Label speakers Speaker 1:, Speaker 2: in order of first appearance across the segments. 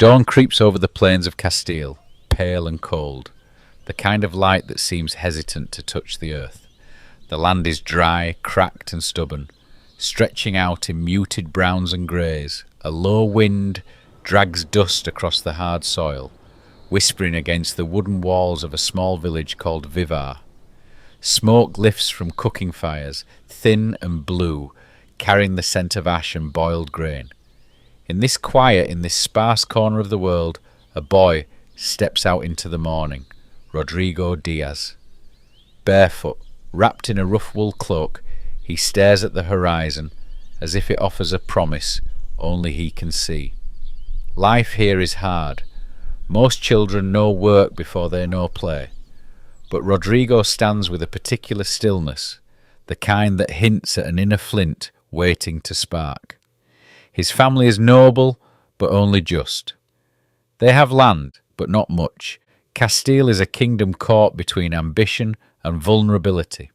Speaker 1: Dawn creeps over the plains of Castile, pale and cold, the kind of light that seems hesitant to touch the earth. The land is dry, cracked and stubborn, stretching out in muted browns and greys. A low wind drags dust across the hard soil, whispering against the wooden walls of a small village called Vivar. Smoke lifts from cooking fires, thin and blue, carrying the scent of ash and boiled grain. In this quiet, in this sparse corner of the world, a boy steps out into the morning, Rodrigo Díaz. Barefoot, wrapped in a rough wool cloak, he stares at the horizon as if it offers a promise only he can see. Life here is hard. Most children know work before they know play. But Rodrigo stands with a particular stillness, the kind that hints at an inner flint waiting to spark. His family is noble, but only just. They have land, but not much. Castile is a kingdom caught between ambition and vulnerability.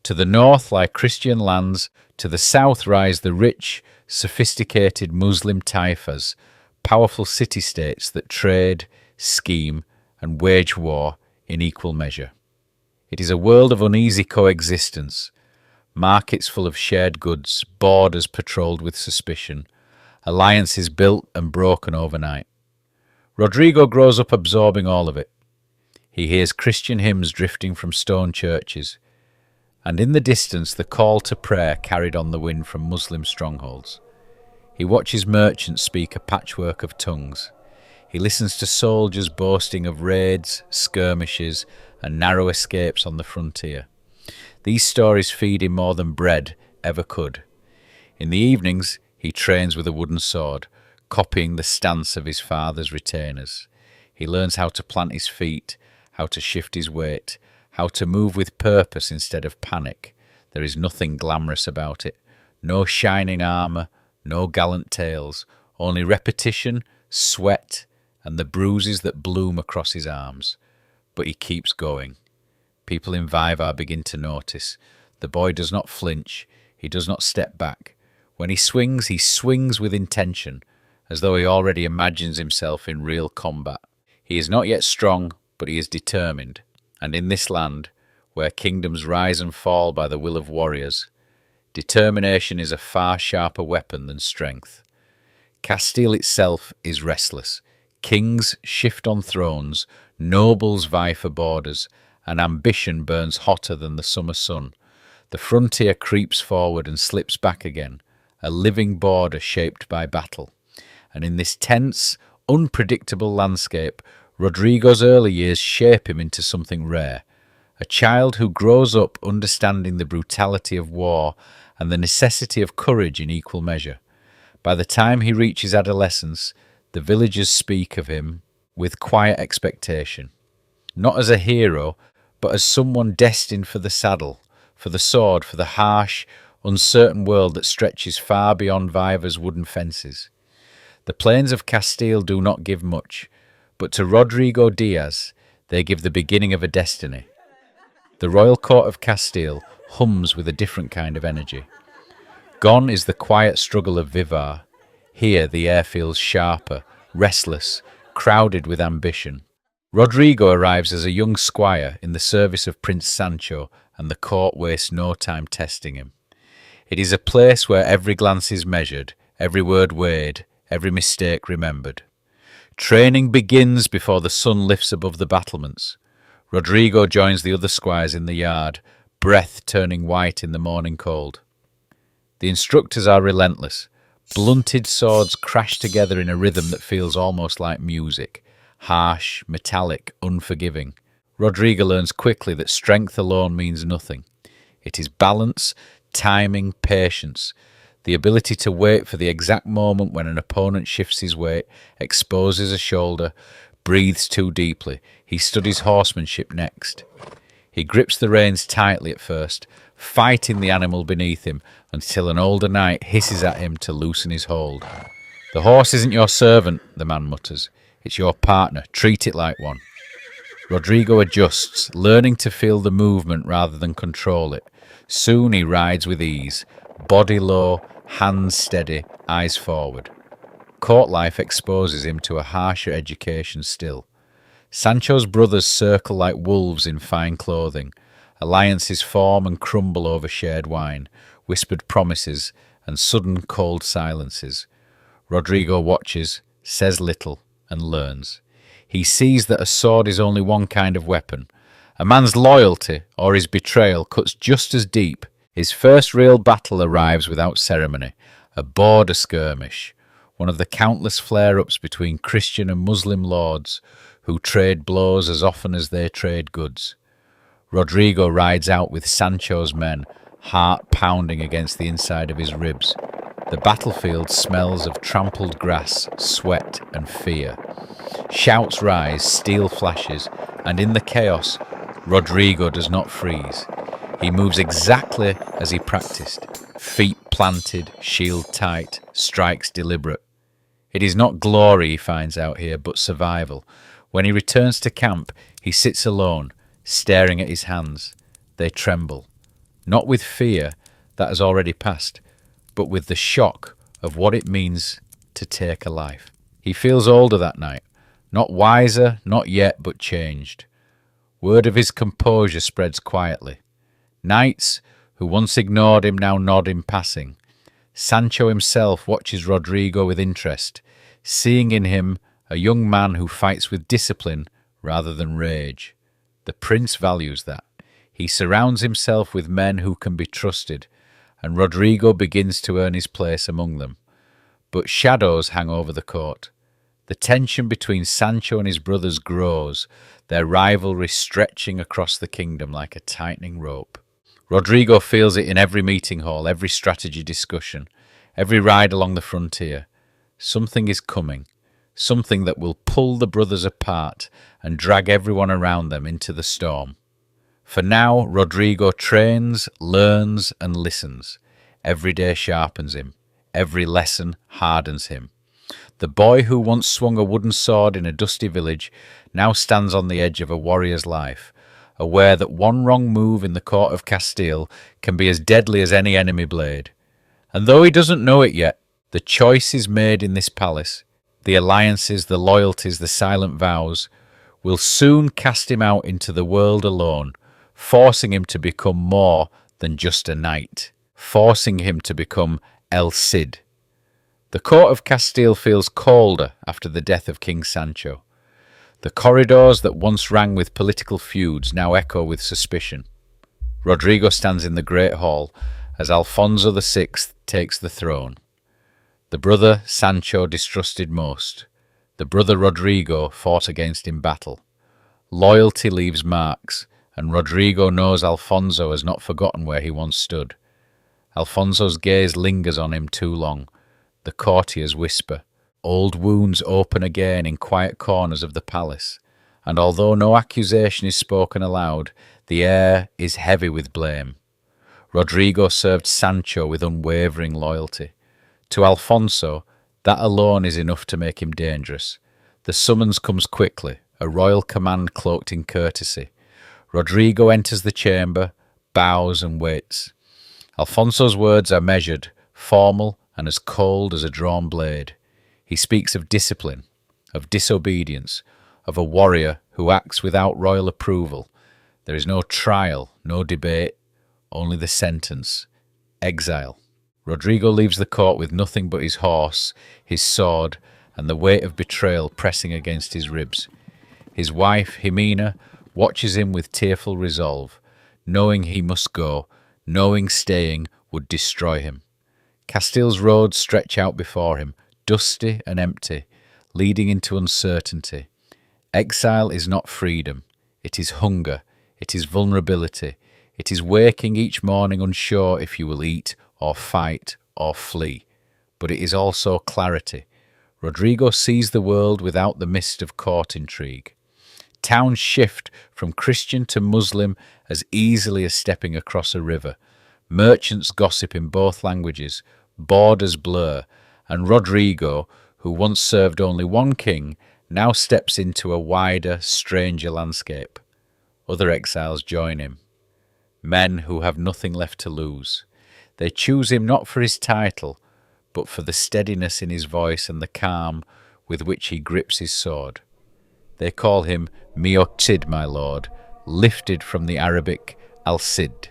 Speaker 1: To the north lie Christian lands, to the south rise the rich, sophisticated Muslim taifas, powerful city-states that trade, scheme, and wage war in equal measure. It is a world of uneasy coexistence, markets full of shared goods, borders patrolled with suspicion, alliances built and broken overnight. Rodrigo grows up absorbing all of it. He hears Christian hymns drifting from stone churches, and in the distance the call to prayer carried on the wind from Muslim strongholds. He watches merchants speak a patchwork of tongues. He listens to soldiers boasting of raids, skirmishes, and narrow escapes on the frontier. These stories feed him more than bread ever could. In the evenings, he trains with a wooden sword, copying the stance of his father's retainers. He learns how to plant his feet, how to shift his weight, how to move with purpose instead of panic. There is nothing glamorous about it. No shining armour, no gallant tales, only repetition, sweat, and the bruises that bloom across his arms. But he keeps going. People in Vivar begin to notice. The boy does not flinch. He does not step back. When he swings with intention, as though he already imagines himself in real combat. He is not yet strong, but he is determined. And in this land, where kingdoms rise and fall by the will of warriors, determination is a far sharper weapon than strength. Castile itself is restless. Kings shift on thrones, nobles vie for borders, and ambition burns hotter than the summer sun. The frontier creeps forward and slips back again, a living border shaped by battle. And in this tense, unpredictable landscape, Rodrigo's early years shape him into something rare. A child who grows up understanding the brutality of war and the necessity of courage in equal measure. By the time he reaches adolescence, the villagers speak of him with quiet expectation. Not as a hero, but as someone destined for the saddle, for the sword, for the harsh, uncertain world that stretches far beyond Vivar's wooden fences. The plains of Castile do not give much, but to Rodrigo Díaz they give the beginning of a destiny. The royal court of Castile hums with a different kind of energy. Gone is the quiet struggle of Vivar. Here the air feels sharper, restless, crowded with ambition. Rodrigo arrives as a young squire in the service of Prince Sancho, and the court wastes no time testing him. It is a place where every glance is measured, every word weighed, every mistake remembered. Training begins before the sun lifts above the battlements. Rodrigo joins the other squires in the yard, breath turning white in the morning cold. The instructors are relentless. Blunted swords crash together in a rhythm that feels almost like music. Harsh, metallic, unforgiving. Rodrigo learns quickly that strength alone means nothing. It is balance, timing, patience. The ability to wait for the exact moment when an opponent shifts his weight, exposes a shoulder, breathes too deeply. He studies horsemanship next. He grips the reins tightly at first, fighting the animal beneath him until an older knight hisses at him to loosen his hold. "The horse isn't your servant," the man mutters. "It's your partner. Treat it like one." Rodrigo adjusts, learning to feel the movement rather than control it. Soon he rides with ease, body low, hands steady, eyes forward. Court life exposes him to a harsher education still. Sancho's brothers circle like wolves in fine clothing. Alliances form and crumble over shared wine, whispered promises, and sudden cold silences. Rodrigo watches, says little, and learns. He sees that a sword is only one kind of weapon. A man's loyalty or his betrayal cuts just as deep. His first real battle arrives without ceremony, a border skirmish, one of the countless flare-ups between Christian and Muslim lords who trade blows as often as they trade goods. Rodrigo rides out with Sancho's men, heart pounding against the inside of his ribs. The battlefield smells of trampled grass, sweat and fear. Shouts rise, steel flashes, and in the chaos, Rodrigo does not freeze. He moves exactly as he practiced, feet planted, shield tight, strikes deliberate. It is not glory he finds out here, but survival. When he returns to camp, he sits alone, staring at his hands. They tremble, not with fear that has already passed, but with the shock of what it means to take a life. He feels older that night, not wiser, not yet, but changed. Word of his composure spreads quietly. Knights who once ignored him now nod in passing. Sancho himself watches Rodrigo with interest, seeing in him a young man who fights with discipline rather than rage. The prince values that. He surrounds himself with men who can be trusted, and Rodrigo begins to earn his place among them. But shadows hang over the court. The tension between Sancho and his brothers grows, their rivalry stretching across the kingdom like a tightening rope. Rodrigo feels it in every meeting hall, every strategy discussion, every ride along the frontier. Something is coming, something that will pull the brothers apart and drag everyone around them into the storm. For now, Rodrigo trains, learns, and listens. Every day sharpens him. Every lesson hardens him. The boy who once swung a wooden sword in a dusty village now stands on the edge of a warrior's life, aware that one wrong move in the court of Castile can be as deadly as any enemy blade. And though he doesn't know it yet, the choices made in this palace, the alliances, the loyalties, the silent vows, will soon cast him out into the world alone, forcing him to become more than just a knight, forcing him to become el-Cid. The court of Castile feels colder after the death of King Sancho. The corridors that once rang with political feuds now echo with suspicion. Rodrigo stands in the great hall as Alfonso VI takes the throne. The brother Sancho distrusted most. The brother Rodrigo fought against in battle. Loyalty leaves marks, and Rodrigo knows Alfonso has not forgotten where he once stood. Alfonso's gaze lingers on him too long. The courtiers whisper. Old wounds open again in quiet corners of the palace, and although no accusation is spoken aloud, the air is heavy with blame. Rodrigo served Sancho with unwavering loyalty. To Alfonso, that alone is enough to make him dangerous. The summons comes quickly, a royal command cloaked in courtesy. Rodrigo enters the chamber, bows and waits. Alfonso's words are measured, formal, and as cold as a drawn blade. He speaks of discipline, of disobedience, of a warrior who acts without royal approval. There is no trial, no debate, only the sentence, exile. Rodrigo leaves the court with nothing but his horse, his sword, and the weight of betrayal pressing against his ribs. His wife, Jimena, watches him with tearful resolve, knowing he must go, knowing staying would destroy him. Castile's roads stretch out before him, dusty and empty, leading into uncertainty. Exile is not freedom. It is hunger. It is vulnerability. It is waking each morning unsure if you will eat or fight or flee. But it is also clarity. Rodrigo sees the world without the mist of court intrigue. Towns shift from Christian to Muslim as easily as stepping across a river. Merchants gossip in both languages. Borders blur. And Rodrigo, who once served only one king, now steps into a wider, stranger landscape. Other exiles join him. Men who have nothing left to lose. They choose him not for his title, but for the steadiness in his voice and the calm with which he grips his sword. They call him EI-Cid, my lord, lifted from the Arabic al-Sayyid.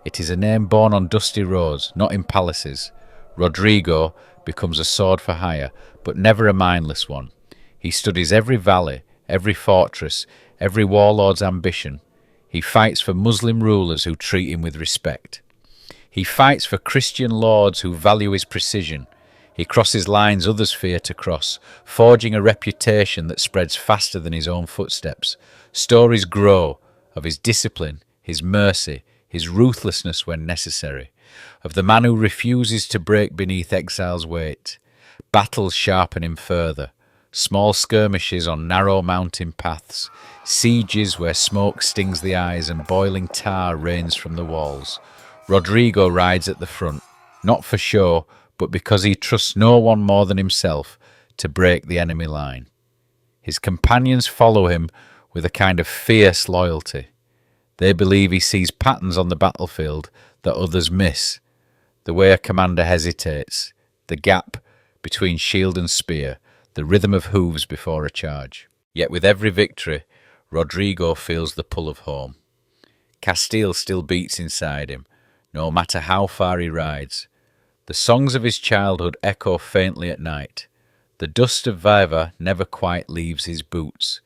Speaker 1: It is a name born on dusty roads, not in palaces. Rodrigo becomes a sword for hire, but never a mindless one. He studies every valley, every fortress, every warlord's ambition. He fights for Muslim rulers who treat him with respect. He fights for Christian lords who value his precision. He crosses lines others fear to cross, forging a reputation that spreads faster than his own footsteps. Stories grow of his discipline, his mercy, his ruthlessness when necessary, of the man who refuses to break beneath exile's weight. Battles sharpen him further, small skirmishes on narrow mountain paths, sieges where smoke stings the eyes and boiling tar rains from the walls. Rodrigo rides at the front, not for show, but because he trusts no one more than himself to break the enemy line. His companions follow him with a kind of fierce loyalty. They believe he sees patterns on the battlefield that others miss, the way a commander hesitates, the gap between shield and spear, the rhythm of hooves before a charge. Yet with every victory, Rodrigo feels the pull of home. Castile still beats inside him, no matter how far he rides. The songs of his childhood echo faintly at night. The dust of Vivar never quite leaves his boots.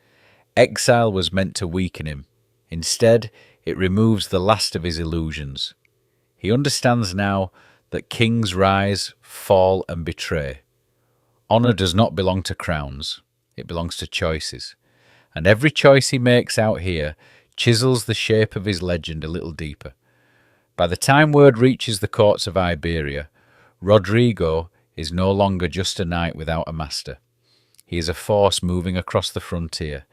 Speaker 1: Exile was meant to weaken him. Instead, it removes the last of his illusions. He understands now that kings rise, fall, and betray. Honour does not belong to crowns, it belongs to choices. And every choice he makes out here chisels the shape of his legend a little deeper. By the time word reaches the courts of Iberia, Rodrigo is no longer just a knight without a master. He is a force moving across the frontier,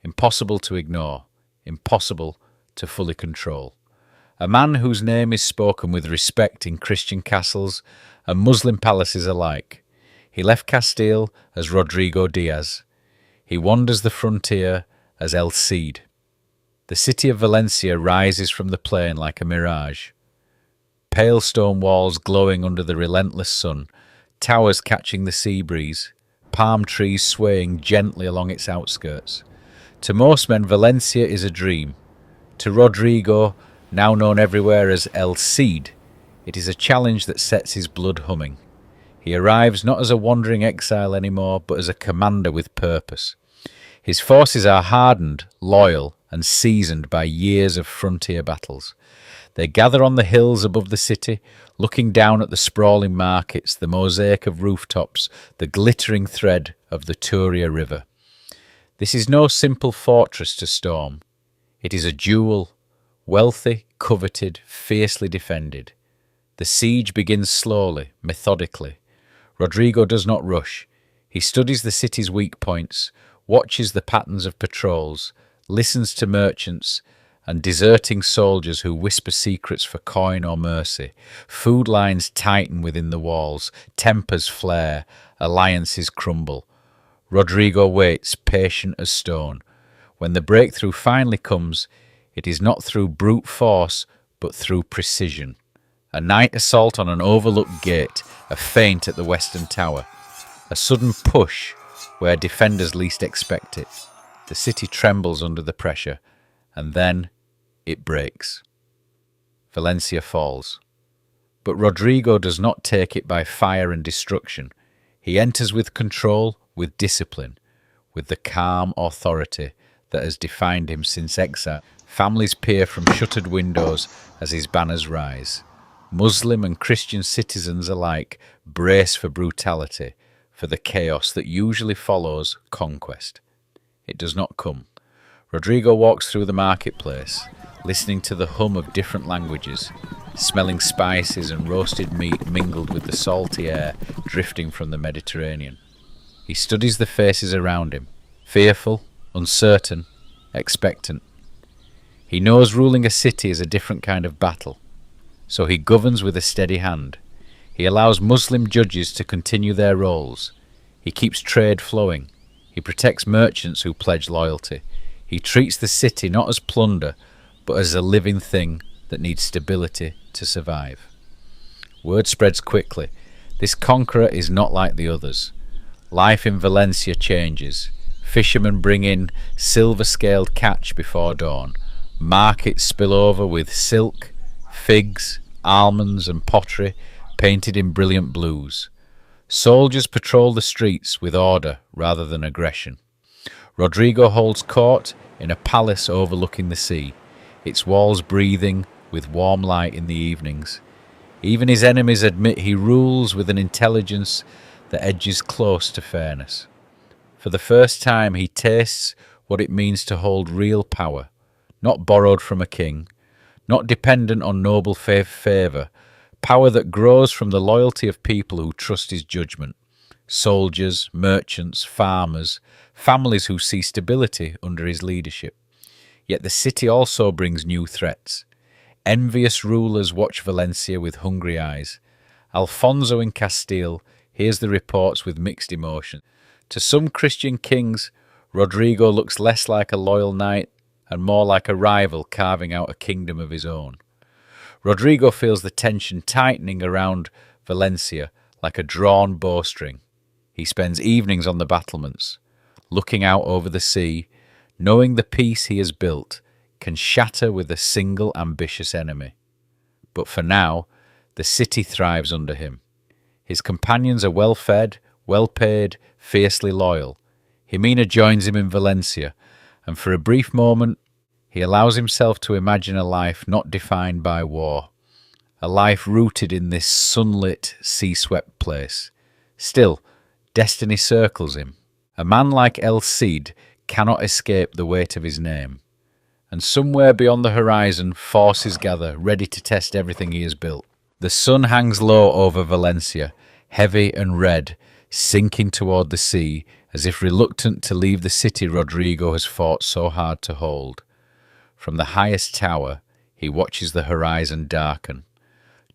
Speaker 1: impossible to ignore, impossible to fully control. A man whose name is spoken with respect in Christian castles and Muslim palaces alike. He left Castile as Rodrigo Díaz. He wanders the frontier as el-Sayyid. The city of Valencia rises from the plain like a mirage. Pale stone walls glowing under the relentless sun, towers catching the sea breeze, palm trees swaying gently along its outskirts. To most men, Valencia is a dream. To Rodrigo, now known everywhere as el-Sayyid, it is a challenge that sets his blood humming. He arrives not as a wandering exile anymore, but as a commander with purpose. His forces are hardened, loyal, and seasoned by years of frontier battles. They gather on the hills above the city, looking down at the sprawling markets, the mosaic of rooftops, the glittering thread of the Turia River. This is no simple fortress to storm. It is a jewel, wealthy, coveted, fiercely defended. The siege begins slowly, methodically. Rodrigo does not rush. He studies the city's weak points, watches the patterns of patrols, listens to merchants and deserting soldiers who whisper secrets for coin or mercy. Food lines tighten within the walls, tempers flare, alliances crumble. Rodrigo waits, patient as stone. When the breakthrough finally comes, it is not through brute force, but through precision. A night assault on an overlooked gate, a feint at the western tower, a sudden push where defenders least expect it. The city trembles under the pressure, and then it breaks. Valencia falls. But Rodrigo does not take it by fire and destruction. He enters with control, with discipline, with the calm authority that has defined him since exile. Families peer from shuttered windows as his banners rise. Muslim and Christian citizens alike brace for brutality, for the chaos that usually follows conquest. It does not come. Rodrigo walks through the marketplace, listening to the hum of different languages, smelling spices and roasted meat mingled with the salty air drifting from the Mediterranean. He studies the faces around him, fearful, uncertain, expectant. He knows ruling a city is a different kind of battle, so he governs with a steady hand. He allows Muslim judges to continue their roles. He keeps trade flowing. He protects merchants who pledge loyalty. He treats the city not as plunder, but as a living thing that needs stability to survive. Word spreads quickly. This conqueror is not like the others. Life in Valencia changes. Fishermen bring in silver-scaled catch before dawn. Markets spill over with silk, figs, almonds and pottery painted in brilliant blues. Soldiers patrol the streets with order rather than aggression. Rodrigo holds court in a palace overlooking the sea, its walls breathing with warm light in the evenings. Even his enemies admit he rules with an intelligence that edges close to fairness. For the first time he tastes what it means to hold real power, not borrowed from a king, not dependent on noble favour, power that grows from the loyalty of people who trust his judgment. Soldiers, merchants, farmers, families who see stability under his leadership. Yet the city also brings new threats. Envious rulers watch Valencia with hungry eyes. Alfonso in Castile hears the reports with mixed emotion. To some Christian kings, Rodrigo looks less like a loyal knight and more like a rival carving out a kingdom of his own. Rodrigo feels the tension tightening around Valencia like a drawn bowstring. He spends evenings on the battlements, looking out over the sea, knowing the peace he has built can shatter with a single ambitious enemy. But for now, the city thrives under him. His companions are well-fed, well-paid, fiercely loyal. Jimena joins him in Valencia, and for a brief moment, he allows himself to imagine a life not defined by war, a life rooted in this sunlit, sea-swept place. Still, destiny circles him. A man like el-Cid cannot escape the weight of his name. And somewhere beyond the horizon, forces gather, ready to test everything he has built. The sun hangs low over Valencia, heavy and red, sinking toward the sea, as if reluctant to leave the city Rodrigo has fought so hard to hold. From the highest tower, he watches the horizon darken.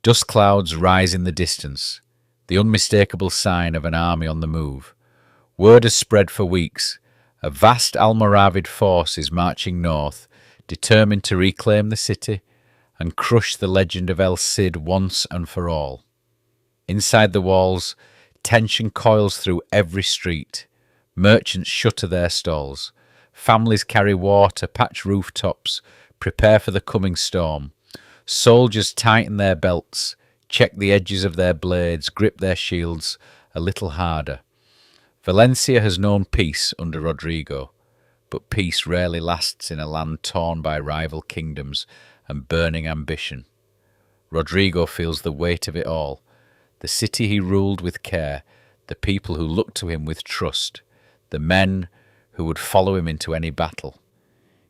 Speaker 1: Dust clouds rise in the distance, the unmistakable sign of an army on the move. Word has spread for weeks. A vast Almoravid force is marching north, determined to reclaim the city and crush the legend of el-Cid once and for all. Inside the walls, tension coils through every street. Merchants shutter their stalls. Families carry water, patch rooftops, prepare for the coming storm. Soldiers tighten their belts, check the edges of their blades, grip their shields a little harder. Valencia has known peace under Rodrigo, but peace rarely lasts in a land torn by rival kingdoms and burning ambition. Rodrigo feels the weight of it all, the city he ruled with care, the people who looked to him with trust, the men who would follow him into any battle.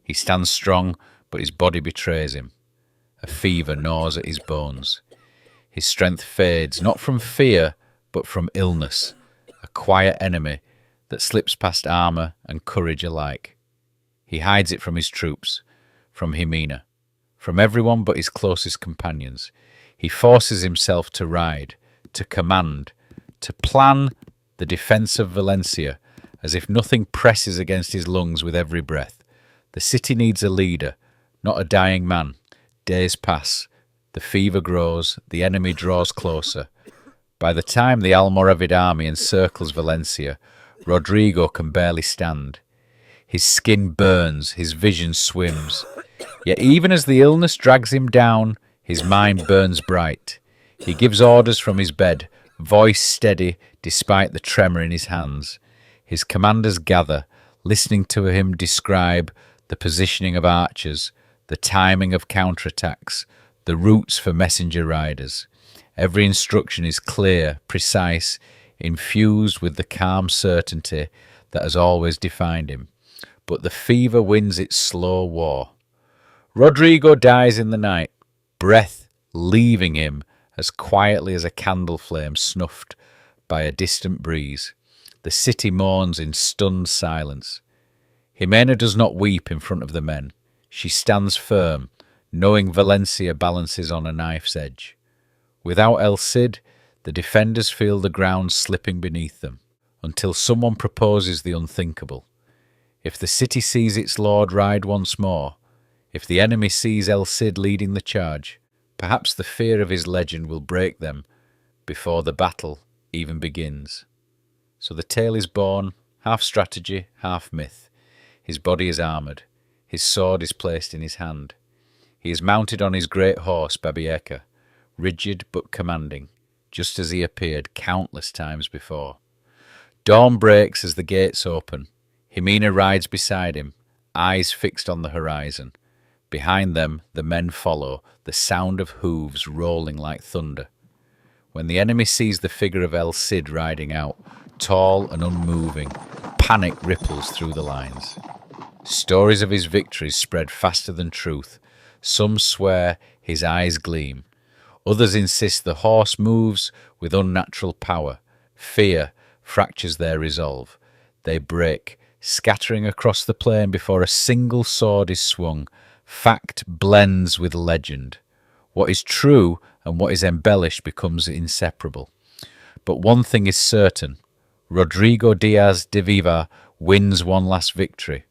Speaker 1: He stands strong, but his body betrays him. A fever gnaws at his bones. His strength fades, not from fear, but from illness, a quiet enemy that slips past armour and courage alike. He hides it from his troops, from Jimena, from everyone but his closest companions. He forces himself to ride, to command, to plan the defence of Valencia, as if nothing presses against his lungs with every breath. The city needs a leader, not a dying man. Days pass, the fever grows, the enemy draws closer. By the time the Almoravid army encircles Valencia, Rodrigo can barely stand. His skin burns, his vision swims. Yet even as the illness drags him down, his mind burns bright. He gives orders from his bed, voice steady despite the tremor in his hands. His commanders gather, listening to him describe the positioning of archers, the timing of counterattacks, the routes for messenger riders. Every instruction is clear, precise, infused with the calm certainty that has always defined him. But the fever wins its slow war. Rodrigo dies in the night, breath leaving him as quietly as a candle flame snuffed by a distant breeze. The city mourns in stunned silence. Jimena does not weep in front of the men. She stands firm, knowing Valencia balances on a knife's edge. Without el-Cid, the defenders feel the ground slipping beneath them, until someone proposes the unthinkable. If the city sees its lord ride once more, if the enemy sees el-Cid leading the charge, perhaps the fear of his legend will break them before the battle even begins. So the tale is born, half strategy, half myth. His body is armoured. His sword is placed in his hand. He is mounted on his great horse, Babieca, rigid but commanding, just as he appeared countless times before. Dawn breaks as the gates open. Jimena rides beside him, eyes fixed on the horizon. Behind them, the men follow, the sound of hooves rolling like thunder. When the enemy sees the figure of el-Cid riding out, tall and unmoving, panic ripples through the lines. Stories of his victories spread faster than truth. Some swear his eyes gleam. Others insist the horse moves with unnatural power. Fear fractures their resolve. They break, scattering across the plain before a single sword is swung. Fact blends with legend. What is true and what is embellished becomes inseparable. But one thing is certain. Rodrigo Díaz de Vivar wins one last victory.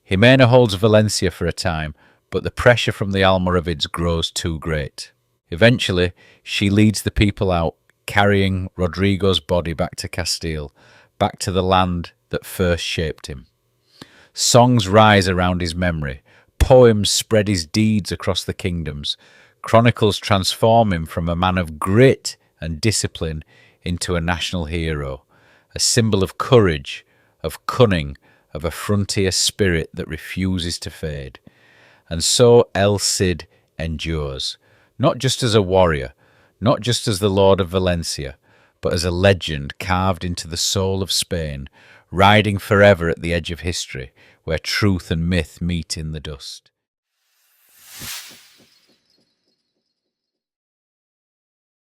Speaker 1: Jimena holds Valencia for a time, but the pressure from the Almoravids grows too great. Eventually, she leads the people out, carrying Rodrigo's body back to Castile, back to the land that first shaped him. Songs rise around his memory. Poems spread his deeds across the kingdoms. Chronicles transform him from a man of grit and discipline into a national hero, a symbol of courage, of cunning, of a frontier spirit that refuses to fade. And so el-Cid endures, not just as a warrior, not just as the Lord of Valencia, but as a legend carved into the soul of Spain, riding forever at the edge of history, where truth and myth meet in the dust.